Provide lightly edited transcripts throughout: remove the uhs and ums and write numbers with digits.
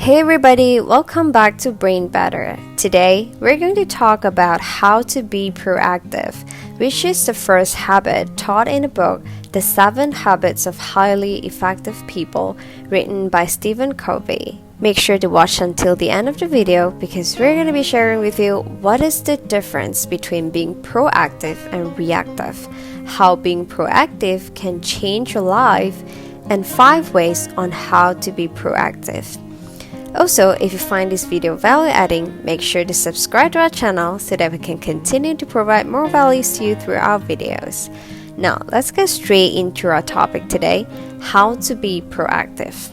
Hey everybody, welcome back to Brain Better. Today, we're going to talk about how to be proactive, which is the first habit taught in a book, The 7 Habits of Highly Effective People, written by Stephen Covey. Make sure to watch until the end of the video because we're going to be sharing with you what is the difference between being proactive and reactive, how being proactive can change your life, and 5 ways on how to be proactive. Also, if you find this video value-adding, make sure to subscribe to our channel so that we can continue to provide more values to you through our videos. Now, let's get straight into our topic today, how to be proactive.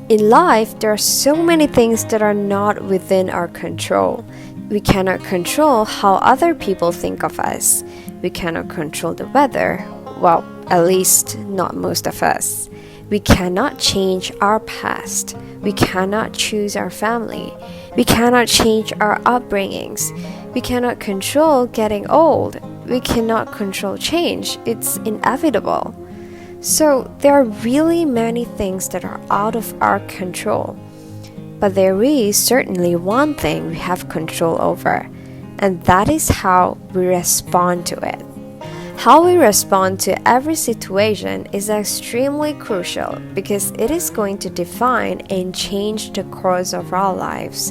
In life, there are so many things that are not within our control. We cannot control how other people think of us. We cannot control the weather. Well, at least not most of us. We cannot change our past. We cannot choose our family. We cannot change our upbringings. We cannot control getting old. We cannot control change. It's inevitable. So there are really many things that are out of our control. But there is certainly one thing we have control over, and that is how we respond to it. How we respond to every situation is extremely crucial because it is going to define and change the course of our lives.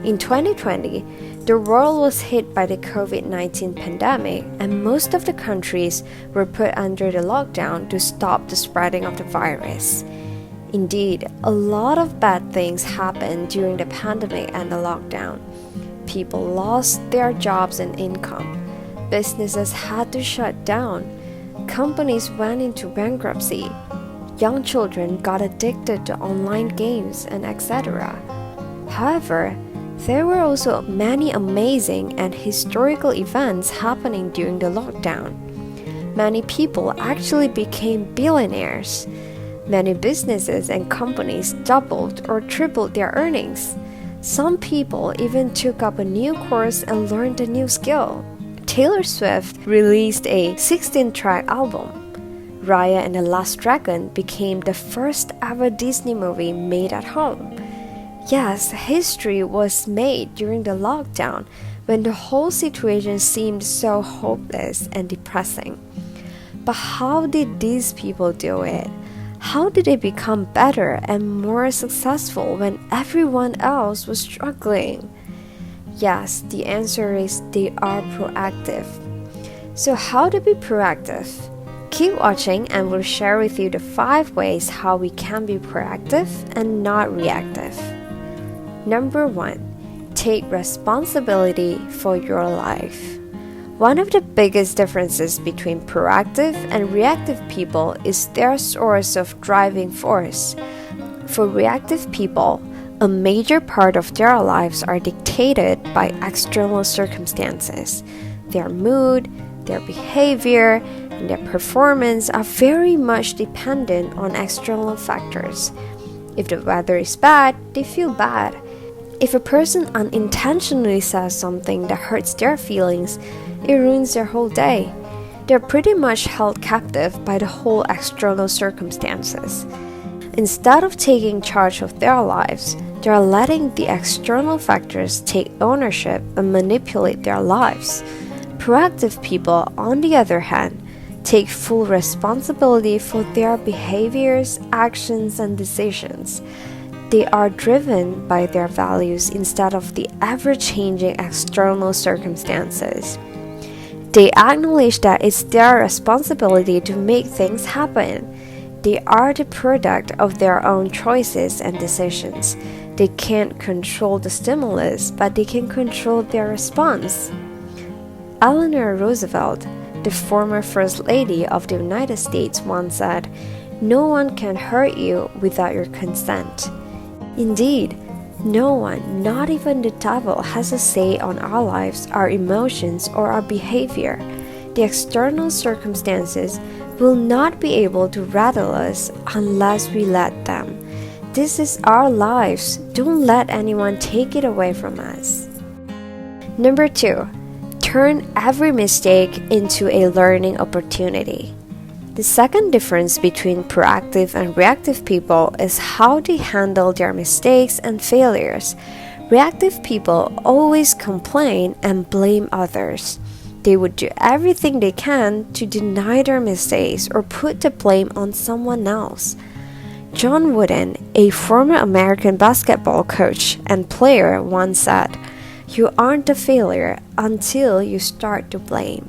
In 2020, the world was hit by the COVID-19 pandemic and most of the countries were put under the lockdown to stop the spreading of the virus. Indeed, a lot of bad things happened during the pandemic and the lockdown. People lost their jobs and income. Businesses had to shut down. Companies went into bankruptcy. Young children got addicted to online games and etc. However, there were also many amazing and historical events happening during the lockdown. Many people actually became billionaires. Many businesses and companies doubled or tripled their earnings. Some people even took up a new course and learned a new skill. Taylor Swift released a 16-track album. Raya and the Last Dragon became the first ever Disney movie made at home. Yes, history was made during the lockdown when the whole situation seemed so hopeless and depressing. But how did these people do it? How did they become better and more successful when everyone else was struggling? Yes, the answer is they are proactive. So how to be proactive? Keep watching and we'll share with you the 5 ways how we can be proactive and not reactive. Number 1, take responsibility for your life. One of the biggest differences between proactive and reactive people is their source of driving force. For reactive people, a major part of their lives are dictated by external circumstances. Their mood, their behavior, and their performance are very much dependent on external factors. If the weather is bad, they feel bad. If a person unintentionally says something that hurts their feelings, it ruins their whole day. They're pretty much held captive by the whole external circumstances. Instead of taking charge of their lives, they are letting the external factors take ownership and manipulate their lives. Proactive people, on the other hand, take full responsibility for their behaviors, actions, and decisions. They are driven by their values instead of the ever-changing external circumstances. They acknowledge that it's their responsibility to make things happen. They are the product of their own choices and decisions. They can't control the stimulus, but they can control their response. Eleanor Roosevelt, the former First Lady of the United States, once said, "No one can hurt you without your consent." Indeed, no one, not even the devil, has a say on our lives, our emotions, or our behavior. The external circumstances will not be able to rattle us unless we let them. This is our lives. Don't let anyone take it away from us. Number 2, turn every mistake into a learning opportunity. The second difference between proactive and reactive people is how they handle their mistakes and failures. Reactive people always complain and blame others. They would do everything they can to deny their mistakes or put the blame on someone else. John Wooden, a former American basketball coach and player, once said, "You aren't a failure until you start to blame."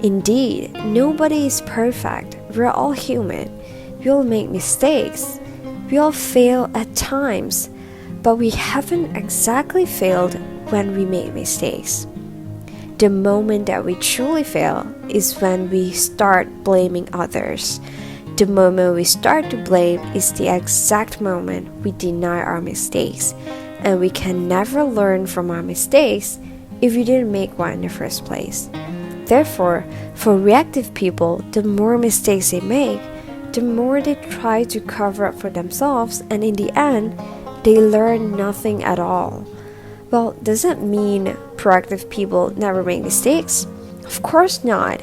Indeed, nobody is perfect. We're all human. We all make mistakes. We all fail at times, but we haven't exactly failed when we make mistakes. The moment that we truly fail is when we start blaming others. The moment we start to blame is the exact moment we deny our mistakes, and we can never learn from our mistakes if we didn't make one in the first place. Therefore, for reactive people, the more mistakes they make, the more they try to cover up for themselves, and in the end, they learn nothing at all. Well, does that mean proactive people never make mistakes? Of course not.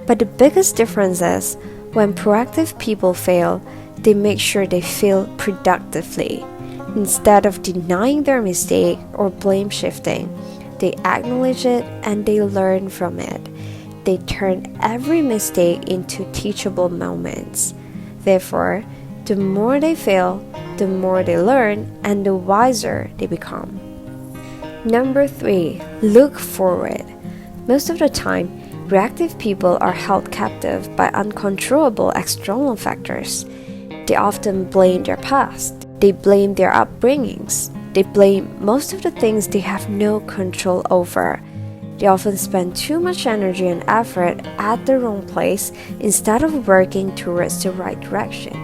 But the biggest difference is when proactive people fail, they make sure they fail productively. Instead of denying their mistake or blame shifting, they acknowledge it and they learn from it. They turn every mistake into teachable moments. Therefore, the more they fail, the more they learn and the wiser they become. Number 3, look forward. Most of the time, reactive people are held captive by uncontrollable external factors. They often blame their past. They blame their upbringings. They blame most of the things they have no control over. They often spend too much energy and effort at the wrong place instead of working towards the right direction.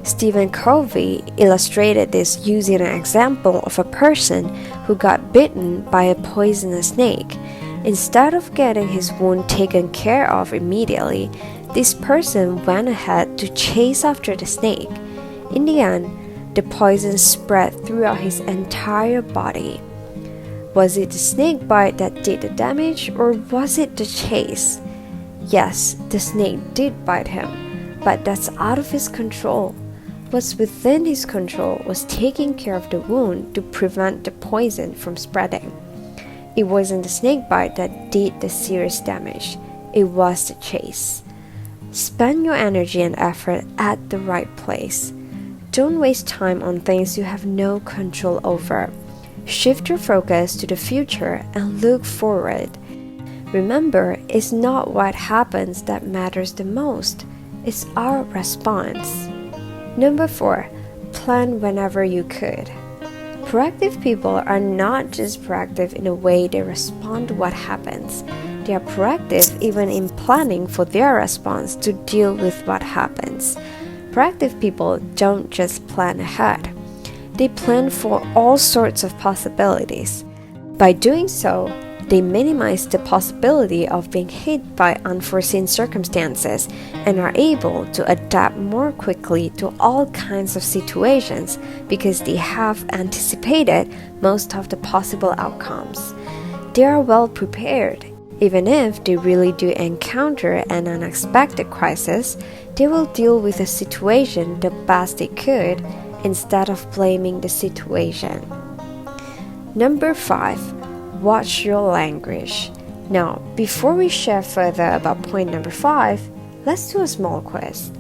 Stephen Covey illustrated this using an example of a person who got bitten by a poisonous snake. Instead of getting his wound taken care of immediately, this person went ahead to chase after the snake. In the end, the poison spread throughout his entire body. Was it the snake bite that did the damage, or was it the chase? Yes, the snake did bite him, but that's out of his control. What's within his control was taking care of the wound to prevent the poison from spreading. It wasn't the snake bite that did the serious damage. It was the chase. Spend your energy and effort at the right place. Don't waste time on things you have no control over. Shift your focus to the future and look forward. Remember, it's not what happens that matters the most. It's our response. Number 4, plan whenever you could. Proactive people are not just proactive in the way they respond to what happens. They are proactive even in planning for their response to deal with what happens. Proactive people don't just plan ahead. They plan for all sorts of possibilities. By doing so, they minimize the possibility of being hit by unforeseen circumstances and are able to adapt more quickly to all kinds of situations because they have anticipated most of the possible outcomes. They are well prepared. Even if they really do encounter an unexpected crisis, they will deal with the situation the best they could instead of blaming the situation. Number 5. Watch your language. Now, before we share further about point number 5, let's do a small quiz.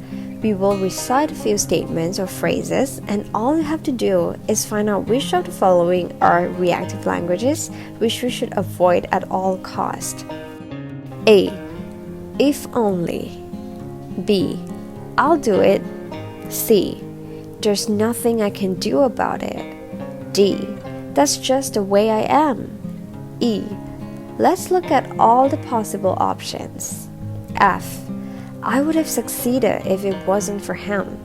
We will recite a few statements or phrases, and all you have to do is find out which of the following are reactive languages, which we should avoid at all costs. A. If only. B. I'll do it. C. There's nothing I can do about it. D. That's just the way I am. E. Let's look at all the possible options. F. I would have succeeded if it wasn't for him.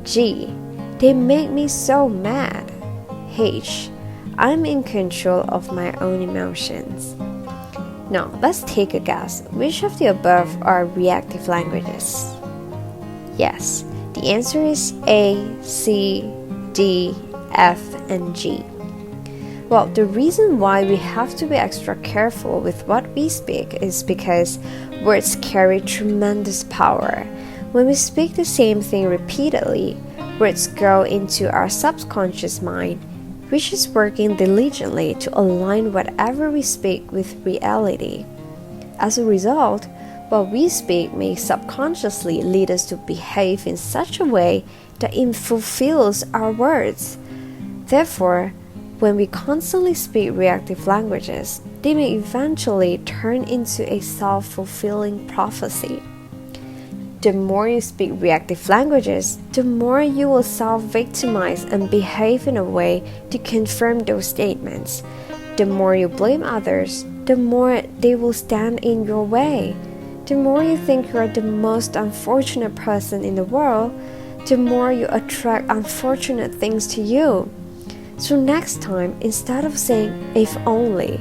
G. They make me so mad. H. I'm in control of my own emotions. Now, let's take a guess. Which of the above are reactive languages? Yes, the answer is A, C, D, F, and G. Well, the reason why we have to be extra careful with what we speak is because words carry tremendous power. When we speak the same thing repeatedly, words go into our subconscious mind, which is working diligently to align whatever we speak with reality. As a result, what we speak may subconsciously lead us to behave in such a way that it fulfills our words. Therefore, when we constantly speak reactive languages, they may eventually turn into a self-fulfilling prophecy. The more you speak reactive languages, the more you will self-victimize and behave in a way to confirm those statements. The more you blame others, the more they will stand in your way. The more you think you are the most unfortunate person in the world, the more you attract unfortunate things to you. So next time, instead of saying, if only,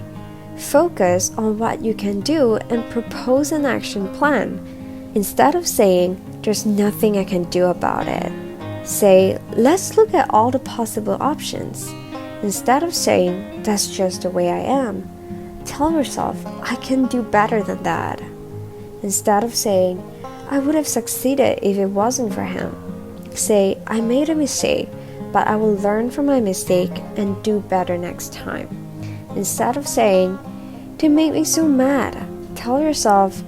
focus on what you can do and propose an action plan. Instead of saying, there's nothing I can do about it, say, let's look at all the possible options. Instead of saying, that's just the way I am, tell yourself, I can do better than that. Instead of saying, I would have succeeded if it wasn't for him, say, I made a mistake, but I will learn from my mistake and do better next time. Instead of saying, they make me so mad, tell yourself,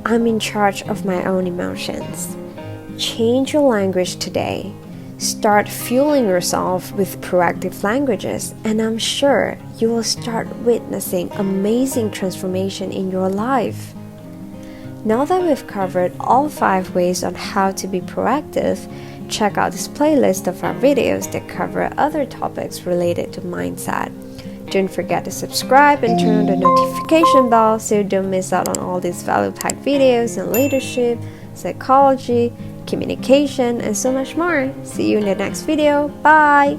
I'm in charge of my own emotions. Change your language today. Start fueling yourself with proactive languages, and I'm sure you will start witnessing amazing transformation in your life. Now that we've covered all 5 ways on how to be proactive, check out this playlist of our videos that cover other topics related to mindset. Don't forget to subscribe and turn on the notification bell so you don't miss out on all these value-packed videos on leadership, psychology, communication, and so much more. See you in the next video. Bye!